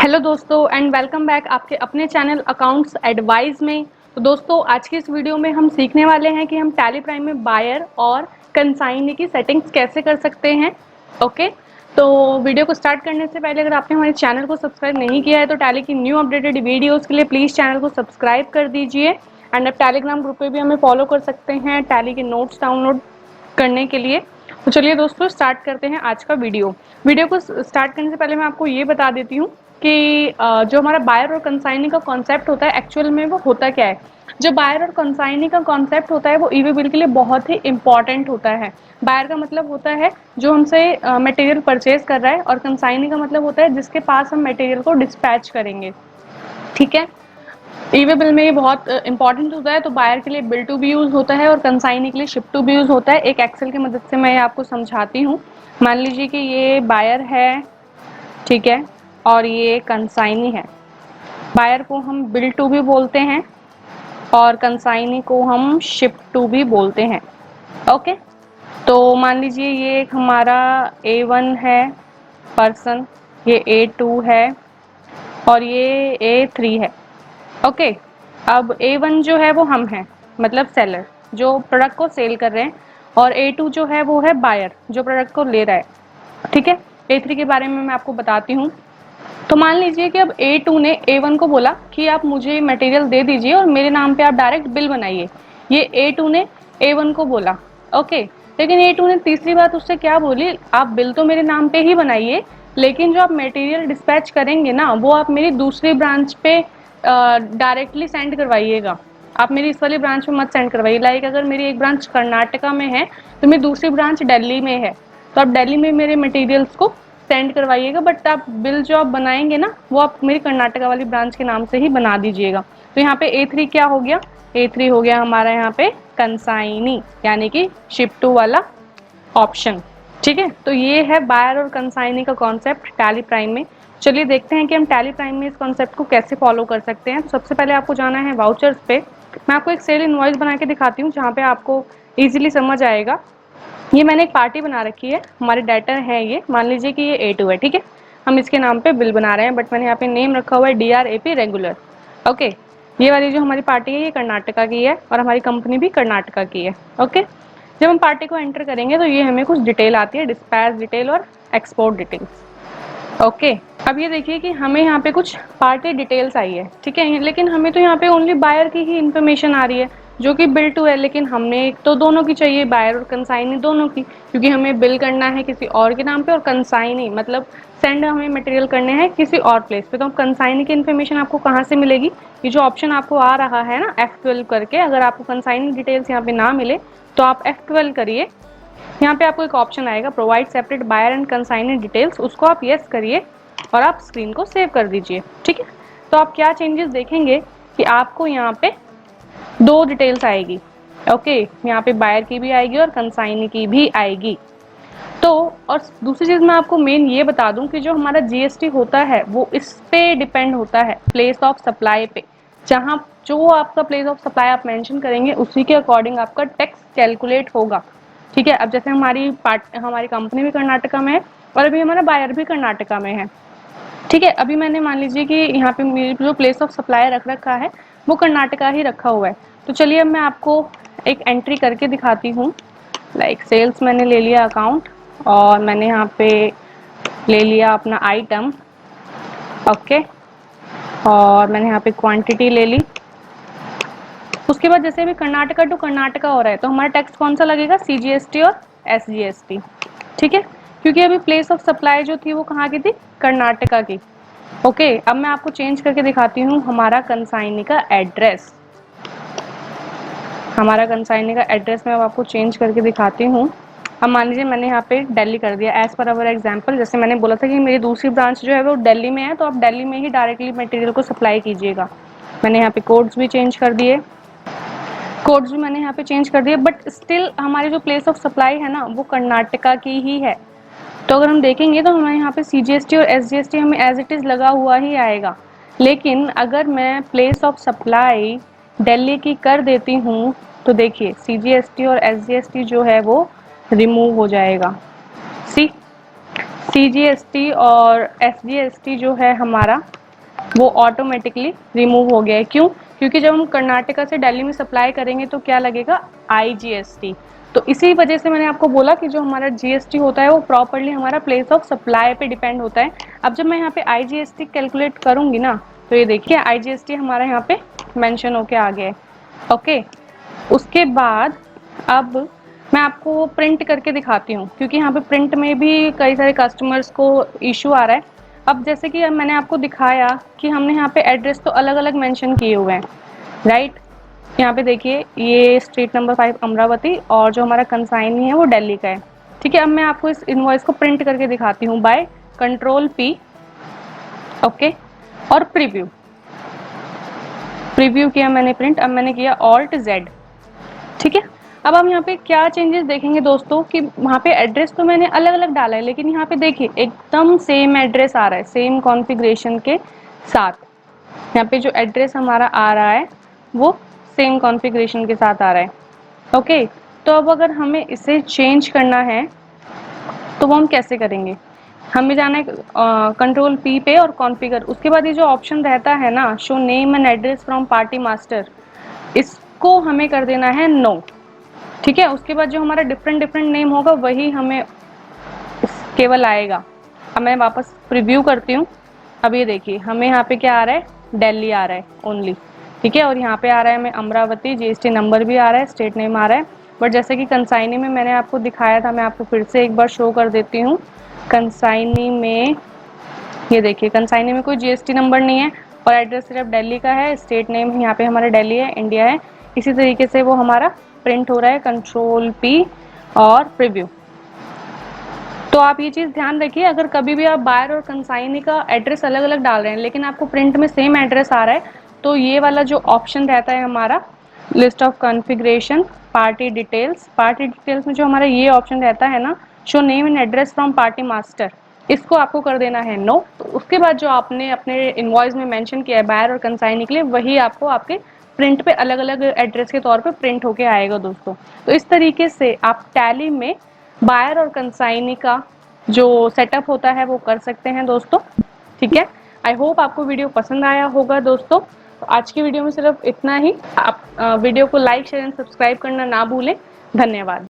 Hello दोस्तों and welcome back आपके अपने चैनल अकाउंट्स एडवाइस में। तो दोस्तों आज की इस वीडियो में हम सीखने वाले हैं कि हम टैली प्राइम में बायर और कंसाइनी की सेटिंग्स कैसे कर सकते हैं। ओके, तो वीडियो को स्टार्ट करने से पहले अगर आपने हमारे चैनल को सब्सक्राइब नहीं किया है तो टैली की न्यू अपडेटेड वीडियोज़ के लिए प्लीज़ चैनल को सब्सक्राइब कर दीजिए। एंड आप टेलीग्राम ग्रुप पर भी हमें फॉलो कर सकते हैं टैली के नोट्स डाउनलोड करने के लिए। तो चलिए दोस्तों स्टार्ट करते हैं आज का वीडियो को स्टार्ट करने से पहले मैं आपको ये बता देती हूँ कि जो हमारा बायर और कंसाइनी का कॉन्सेप्ट होता है एक्चुअल में वो होता क्या है। जो बायर और कंसाइनी का कॉन्सेप्ट होता है वो ईवी बिल के लिए बहुत ही इंपॉर्टेंट होता है। बायर का मतलब होता है जो हमसे मटेरियल परचेज कर रहा है और कंसाइनी का मतलब होता है जिसके पास हम मटेरियल को डिस्पैच करेंगे। ठीक है, ईवे बिल में ये बहुत इंपॉर्टेंट होता है। तो बायर के लिए बिल टू बी यूज होता है और कंसाइनी के लिए शिप टू बी यूज होता है। एक एक्सेल की मदद से मैं आपको समझाती हूँ। मान लीजिए कि ये बायर है, ठीक है, और ये कंसाइनी है। बायर को हम बिल टू भी बोलते हैं और कंसाइनी को हम शिप टू भी बोलते हैं। ओके, तो मान लीजिए ये एक हमारा A1 है पर्सन, ये A2 है और ये A3 है। ओके, अब A1 जो है वो हम हैं, मतलब सेलर जो प्रोडक्ट को सेल कर रहे हैं, और A2 जो है वो है बायर जो प्रोडक्ट को ले रहा है। ठीक है, A3 के बारे में मैं आपको बताती हूँ। तो मान लीजिए कि अब A2 ने A1 को बोला कि आप मुझे मटेरियल दे दीजिए और मेरे नाम पे आप डायरेक्ट बिल बनाइए। ये A2 ने A1 को बोला। ओके, लेकिन A2 ने तीसरी बात उससे क्या बोली, आप बिल तो मेरे नाम पे ही बनाइए लेकिन जो आप मटेरियल डिस्पैच करेंगे ना वो आप मेरी दूसरी ब्रांच पे डायरेक्टली सेंड करवाइएगा। आप मेरी इस वाली ब्रांच में मत सेंड करवाइए। लाइक अगर मेरी एक ब्रांच कर्नाटका में है तो मेरी दूसरी ब्रांच दिल्ली में है, तो आप दिल्ली में मेरे मटेरियल्स को सेंड करवाइएगा, बट आप बिल जो आप बनाएंगे ना वो आप मेरी कर्नाटका वाली ब्रांच के नाम से ही बना दीजिएगा। तो यहाँ पे A3 क्या हो गया, A3 हो गया हमारा यहाँ पे कंसाइनी यानी कि शिप टू वाला ऑप्शन। ठीक है, तो ये है बायर और कंसाइनी का कॉन्सेप्ट टैली प्राइम में। चलिए देखते हैं कि हम टैली प्राइम में इस कॉन्सेप्ट को कैसे फॉलो कर सकते हैं। तो सबसे पहले आपको जाना है वाउचर्स पे। मैं आपको एक सेल इनवॉइस बना के दिखाती हूँ जहाँ पे आपको ईजिली समझ आएगा। ये मैंने एक पार्टी बना रखी है, हमारे डेटर है ये, मान लीजिए कि ये A2 है। ठीक है, हम इसके नाम पे बिल बना रहे हैं बट मैंने यहाँ पे नेम रखा हुआ है DRAP रेगुलर। ओके, ये वाली जो हमारी पार्टी है ये कर्नाटका की है और हमारी कंपनी भी कर्नाटका की है। ओके, जब हम पार्टी को एंटर करेंगे तो ये हमें कुछ डिटेल आती है, डिस्पैच डिटेल और एक्सपोर्ट डिटेल्स। ओके, अब ये देखिए कि हमें यहाँ पे कुछ पार्टी डिटेल्स आई है। ठीक है, लेकिन हमें तो यहाँ पे ओनली बायर की ही इंफॉर्मेशन आ रही है जो कि बिल टू है, लेकिन हमने एक तो दोनों की चाहिए, बायर और कंसाइनी दोनों की, क्योंकि हमें बिल करना है किसी और के नाम पे और कंसाइनी मतलब सेंड हमें मटेरियल करने हैं किसी और प्लेस पे। तो हम कंसाइनी की इन्फॉर्मेशन आपको कहाँ से मिलेगी, ये जो ऑप्शन आपको आ रहा है ना F12 करके, अगर आपको कंसाइनी डिटेल्स यहाँ पे ना मिले तो आप F12 करिए। यहाँ पे आपको एक ऑप्शन आएगा provide separate buyer and consignee details, उसको आप यस करिए और आप स्क्रीन को सेव कर दीजिए। ठीक है, तो आप क्या चेंजेस देखेंगे कि आपको यहाँ पे दो डिटेल्स आएगी। ओके, यहाँ पे बायर की भी आएगी और कंसाइनी की भी आएगी। तो और दूसरी चीज़ मैं आपको मेन ये बता दूं कि जो हमारा GST होता है वो इस पे डिपेंड होता है, प्लेस ऑफ सप्लाई पे। जहाँ जो आपका प्लेस ऑफ सप्लाई आप मेंशन करेंगे उसी के अकॉर्डिंग आपका टैक्स कैलकुलेट होगा। ठीक है, अब जैसे हमारी कंपनी भी कर्नाटका में है और अभी हमारा बायर भी कर्नाटका में है। ठीक है, अभी मैंने मान लीजिए कि यहाँ पे मेरी जो प्लेस ऑफ सप्लाई रख रखा है वो कर्नाटका ही रखा हुआ है। तो चलिए अब मैं आपको एक एंट्री करके दिखाती हूँ। लाइक सेल्स मैंने ले लिया अकाउंट और मैंने यहाँ पे ले लिया अपना आइटम। ओके, और मैंने यहाँ पे क्वांटिटी ले ली। उसके बाद जैसे भी कर्नाटका टू कर्नाटका हो रहा है तो हमारा टैक्स कौन सा लगेगा, CGST और SGST। ठीक है, क्योंकि अभी प्लेस ऑफ सप्लाई जो थी वो कहाँ की थी, कर्नाटका की। ओके, अब मैं आपको चेंज करके दिखाती हूँ हमारा कंसाइनी का एड्रेस। हमारा कंसाइनी का एड्रेस मैं अब आपको चेंज करके दिखाती हूँ। अब मान लीजिए मैंने यहाँ पे दिल्ली कर दिया एज पर अवर एग्जाम्पल। जैसे मैंने बोला था कि मेरी दूसरी ब्रांच जो है वो दिल्ली में है, तो आप दिल्ली में ही डायरेक्टली मटेरियल को सप्लाई कीजिएगा। मैंने यहाँ पे कोड्स भी चेंज कर दिए, कोड्स भी मैंने यहाँ पे चेंज कर दिए, बट स्टिल हमारी जो प्लेस ऑफ सप्लाई है ना वो कर्नाटका की ही है। तो अगर हम देखेंगे तो हमारे यहाँ पे CGST और SGST हमें एज इट इज़ लगा हुआ ही आएगा। लेकिन अगर मैं प्लेस ऑफ सप्लाई दिल्ली की कर देती हूँ तो देखिए CGST और SGST जो है वो रिमूव हो जाएगा। CGST और SGST जो है हमारा वो ऑटोमेटिकली रिमूव हो गया है। क्यों? क्योंकि जब हम कर्नाटका से दिल्ली में सप्लाई करेंगे तो क्या लगेगा, IGST। तो इसी वजह से मैंने आपको बोला कि जो हमारा GST होता है वो प्रॉपरली हमारा प्लेस ऑफ सप्लाई पे डिपेंड होता है। अब जब मैं यहाँ पे IGST कैलकुलेट करूंगी ना, तो ये देखिए IGST हमारा यहाँ पे मेंशन होके आ गया है। ओके, उसके बाद अब मैं आपको प्रिंट करके दिखाती हूँ, क्योंकि यहाँ पे प्रिंट में भी कई सारे कस्टमर्स को इशू आ रहा है। अब जैसे कि मैंने आपको दिखाया कि हमने यहाँ पे एड्रेस तो अलग अलग मेंशन किए हुए हैं, राइट। यहाँ पे देखिए ये स्ट्रीट नंबर 5 अमरावती, और जो हमारा कंसाइनी है वो दिल्ली का है। ठीक है, अब मैं आपको इस इनवॉइस को प्रिंट करके दिखाती हूँ बाय Ctrl+P। ओके, और प्रीव्यू किया मैंने प्रिंट। अब मैंने किया Alt+Z। ठीक है, अब हम यहाँ पे क्या चेंजेस देखेंगे दोस्तों कि वहाँ पे एड्रेस तो मैंने अलग अलग डाला है, लेकिन यहाँ पे देखिए एकदम सेम एड्रेस आ रहा है, सेम कॉन्फ़िगरेशन के साथ। यहाँ पे जो एड्रेस हमारा आ रहा है वो सेम कॉन्फ़िगरेशन के साथ आ रहा है। ओके, तो अब अगर हमें इसे चेंज करना है तो वो हम कैसे करेंगे? हमें जाना है Ctrl+P पे और कॉन्फ़िगर। उसके बाद ये जो ऑप्शन रहता है ना, show name and address from party master, इसको हमें कर देना है नो। ठीक है, उसके बाद जो हमारा डिफरेंट नेम होगा वही हमें केवल आएगा। अब मैं वापस प्रीव्यू करती हूँ। अब ये देखिए हमें यहाँ पे क्या आ रहा है, दिल्ली आ रहा है ओनली। ठीक है, और यहाँ पे आ रहा है मैं अमरावती, GST नंबर भी आ रहा है, स्टेट नेम आ रहा है। बट जैसे कि कंसाइनी में मैंने आपको दिखाया था, मैं आपको फिर से एक बार शो कर देती हूँ। कंसाइनी में ये देखिए, कंसाइनी में कोई GST नंबर नहीं है और एड्रेस सिर्फ दिल्ली का है, स्टेट नेम यहाँ पे हमारा दिल्ली है, इंडिया है। इसी तरीके से वो हमारा प्रिंट हो रहा है Ctrl+P और प्रीव्यू। तो आप ये चीज़ ध्यान रखिए, अगर कभी भी आप बायर और कंसाइनी का एड्रेस अलग अलग डाल रहे हैं लेकिन आपको प्रिंट में सेम एड्रेस आ रहा है, तो ये वाला जो ऑप्शन रहता है हमारा list of configuration party details में जो हमारा ये ऑप्शन रहता है ना, show name and address from party master, इसको आपको कर देना है नो। तो उसके बाद जो आपने अपने इनवॉइस में मेंशन किया है बायर और कंसाइनी के लिए, वही आपको आपके प्रिंट पे अलग अलग एड्रेस के तौर पे प्रिंट होके आएगा दोस्तों। तो इस तरीके से आप टैली में बायर और कंसाइनी का जो सेटअप होता है वो कर सकते हैं दोस्तों। ठीक है, आई होप आपको वीडियो पसंद आया होगा दोस्तों। तो आज की वीडियो में सिर्फ इतना ही। आप वीडियो को लाइक शेयर एंड सब्सक्राइब करना ना भूलें। धन्यवाद।